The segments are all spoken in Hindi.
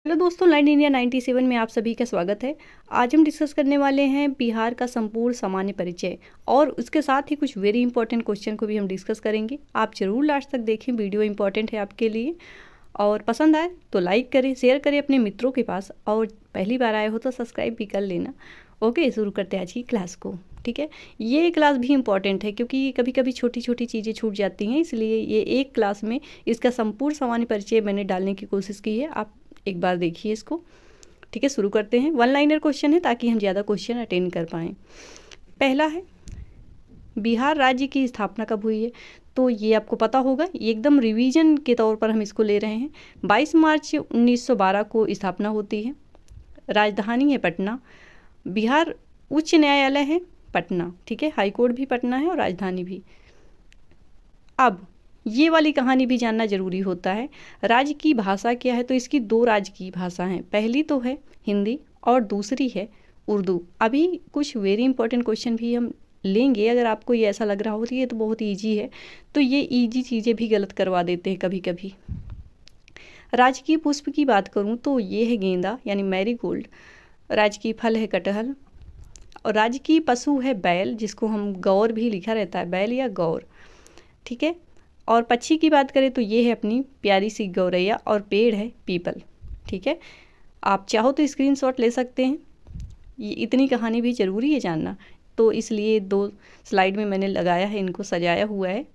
हेलो दोस्तों, लर्न इंडिया 97 में आप सभी का स्वागत है। आज हम डिस्कस करने वाले हैं बिहार का संपूर्ण सामान्य परिचय और उसके साथ ही कुछ वेरी इंपॉर्टेंट क्वेश्चन को भी हम डिस्कस करेंगे। आप जरूर लास्ट तक देखें, वीडियो इंपॉर्टेंट है आपके लिए। और पसंद आए तो लाइक करें, शेयर करें अपने मित्रों के पास, और पहली बार आए हो तो सब्सक्राइब भी कर लेना। ओके, शुरू करते हैं आज की क्लास को। ठीक है, ये क्लास भी इम्पॉर्टेंट है क्योंकि कभी कभी छोटी छोटी चीज़ें छूट जाती हैं, इसलिए ये एक क्लास में इसका संपूर्ण सामान्य परिचय मैंने डालने की कोशिश की है। आप एक बार देखिए इसको। ठीक है, शुरू करते हैं। वन लाइनर क्वेश्चन है ताकि हम ज़्यादा क्वेश्चन अटेंड कर पाएँ। पहला है, बिहार राज्य की स्थापना कब हुई है? तो ये आपको पता होगा, ये एकदम रिवीजन के तौर पर हम इसको ले रहे हैं। 22 मार्च 1912 को स्थापना होती है। राजधानी है पटना। बिहार उच्च न्यायालय है पटना। ठीक है, हाई कोर्ट भी पटना है और राजधानी भी। अब ये वाली कहानी भी जानना जरूरी होता है। राज्य की भाषा क्या है? तो इसकी दो राज्य की भाषा हैं। पहली तो है हिंदी और दूसरी है उर्दू। अभी कुछ वेरी इंपॉर्टेंट क्वेश्चन भी हम लेंगे। अगर आपको ये ऐसा लग रहा हो कि ये तो बहुत ईजी है, तो ये ईजी चीज़ें भी गलत करवा देते हैं कभी कभी। राजकीय पुष्प की बात करूँ तो ये है गेंदा यानी मैरीगोल्ड। राजकीय फल है कटहल। और राजकीय पशु है बैल, जिसको हम गौर भी लिखा रहता है, बैल या गौर। ठीक है, और पक्षी की बात करें तो ये है अपनी प्यारी सी गौरैया, और पेड़ है पीपल। ठीक है, आप चाहो तो स्क्रीनशॉट ले सकते हैं। ये इतनी कहानी भी ज़रूरी है जानना, तो इसलिए दो स्लाइड में मैंने लगाया है, इनको सजाया हुआ है।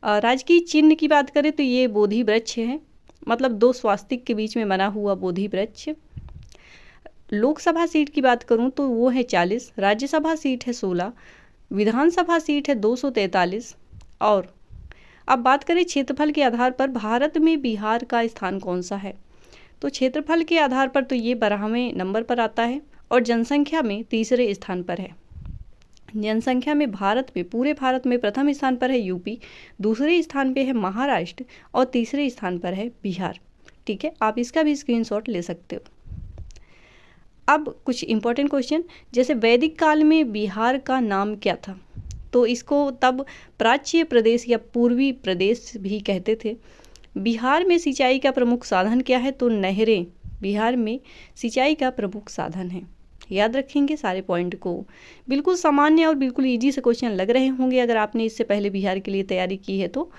राजकीय चिन्ह की बात करें तो ये बोधि वृक्ष है, मतलब दो स्वास्तिक के बीच में बना हुआ बोधि वृक्ष। लोकसभा सीट की बात करूं तो वो है 40, राज्यसभा सीट है 16, विधानसभा सीट है 243। और अब बात करें क्षेत्रफल के आधार पर भारत में बिहार का स्थान कौन सा है? तो क्षेत्रफल के आधार पर तो ये 12वें नंबर पर आता है, और जनसंख्या में तीसरे स्थान पर है। जनसंख्या में भारत में, पूरे भारत में प्रथम स्थान पर है यूपी, दूसरे स्थान पे है महाराष्ट्र, और तीसरे स्थान पर है बिहार। ठीक है, आप इसका भी स्क्रीनशॉट ले सकते हो। अब कुछ इंपॉर्टेंट क्वेश्चन, जैसे वैदिक काल में बिहार का नाम क्या था? तो इसको तब प्राच्य प्रदेश या पूर्वी प्रदेश भी कहते थे। बिहार में सिंचाई का प्रमुख साधन क्या है? तो नहरें बिहार में सिंचाई का प्रमुख साधन है। याद रखेंगे सारे पॉइंट को। बिल्कुल सामान्य और बिल्कुल इजी से क्वेश्चन लग रहे होंगे अगर आपने इससे पहले बिहार के लिए तैयारी की है तो।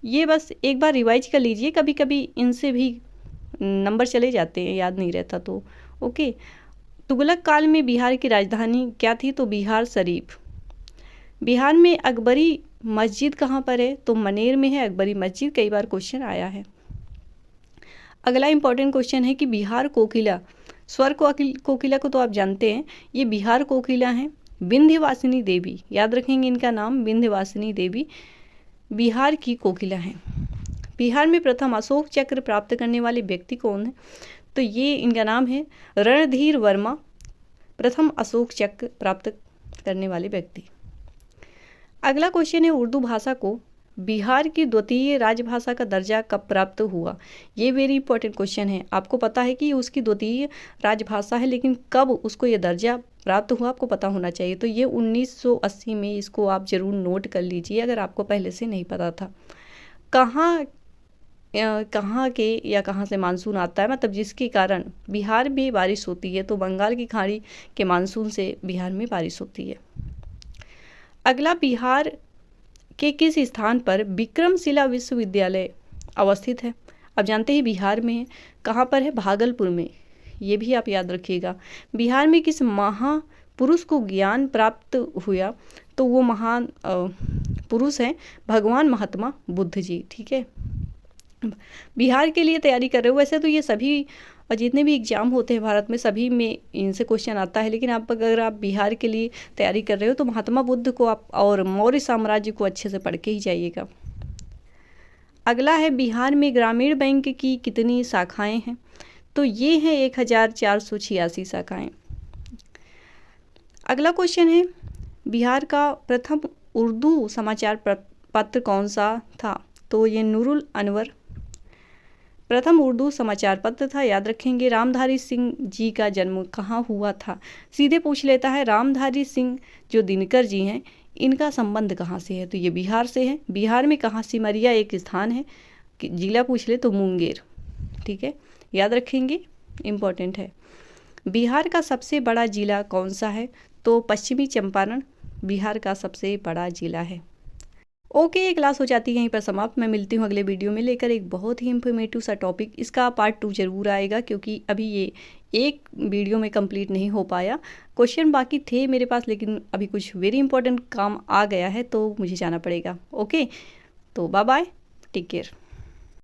ये बस एक बार रिवाइज कर लीजिए, कभी कभी इनसे भी नंबर चले जाते हैं, याद नहीं रहता तो। ओके, तुगलक काल में बिहार की राजधानी क्या थी? तो बिहार शरीफ। बिहार में अकबरी मस्जिद कहाँ पर है? तो मनेर में है अकबरी मस्जिद। कई बार क्वेश्चन आया है। अगला इंपॉर्टेंट क्वेश्चन है कि बिहार कोकिला, स्वर कोकिला को तो आप जानते हैं, ये बिहार कोकिला हैं विंध्यवासिनी देवी। याद रखेंगे इनका नाम, विंध्यवासिनी देवी बिहार की कोकिला हैं। बिहार में प्रथम अशोक चक्र प्राप्त करने वाले व्यक्ति कौन है? तो ये इनका नाम है रणधीर वर्मा, प्रथम अशोक चक्र प्राप्त करने वाले व्यक्ति। अगला क्वेश्चन है, उर्दू भाषा को बिहार की द्वितीय राजभाषा का दर्जा कब प्राप्त हुआ? ये वेरी इंपॉर्टेंट क्वेश्चन है। आपको पता है कि उसकी द्वितीय राजभाषा है, लेकिन कब उसको ये दर्जा प्राप्त हुआ आपको पता होना चाहिए। तो ये 1980 में, इसको आप जरूर नोट कर लीजिए अगर आपको पहले से नहीं पता था। कहाँ के या कहाँ से मानसून आता है, मतलब जिसके कारण बिहार में बारिश होती है? तो बंगाल की खाड़ी के मानसून से बिहार में बारिश होती है। अगला, बिहार के किस स्थान पर विक्रमशिला विश्वविद्यालय अवस्थित है? अब जानते हैं बिहार में है, कहाँ पर है? भागलपुर में। ये भी आप याद रखिएगा। बिहार में किस महापुरुष को ज्ञान प्राप्त हुआ? तो वो महान पुरुष हैं भगवान महात्मा बुद्ध जी। ठीक है, बिहार के लिए तैयारी कर रहे हो, वैसे तो ये सभी जितने भी एग्जाम होते हैं भारत में सभी में इनसे क्वेश्चन आता है, लेकिन अगर आप बिहार के लिए तैयारी कर रहे हो तो महात्मा बुद्ध को आप और मौर्य साम्राज्य को अच्छे से पढ़ के ही जाइएगा। अगला है, बिहार में ग्रामीण बैंक की कितनी शाखाएं हैं? तो ये हैं 1486 शाखाएं। अगला क्वेश्चन है, बिहार का प्रथम उर्दू समाचार पत्र कौन सा था? तो ये नूरुल अनवर प्रथम उर्दू समाचार पत्र था। याद रखेंगे। रामधारी सिंह जी का जन्म कहाँ हुआ था? सीधे पूछ लेता है, रामधारी सिंह जो दिनकर जी हैं, इनका संबंध कहाँ से है? तो ये बिहार से है। बिहार में कहाँ? सिमरिया एक स्थान है। जिला पूछ ले तो मुंगेर। ठीक है, याद रखेंगे। इम्पॉर्टेंट है। बिहार का सबसे बड़ा जिला कौन सा है? तो पश्चिमी चंपारण बिहार का सबसे बड़ा जिला है। ओके, ये क्लास हो जाती है यहीं पर समाप्त। मैं मिलती हूँ अगले वीडियो में लेकर एक बहुत ही इन्फॉर्मेटिव सा टॉपिक। इसका पार्ट 2 ज़रूर आएगा क्योंकि अभी ये एक वीडियो में कंप्लीट नहीं हो पाया। क्वेश्चन बाकी थे मेरे पास, लेकिन अभी कुछ वेरी इंपॉर्टेंट काम आ गया है तो मुझे जाना पड़ेगा। ओके, तो बाय बाय, टेक केयर।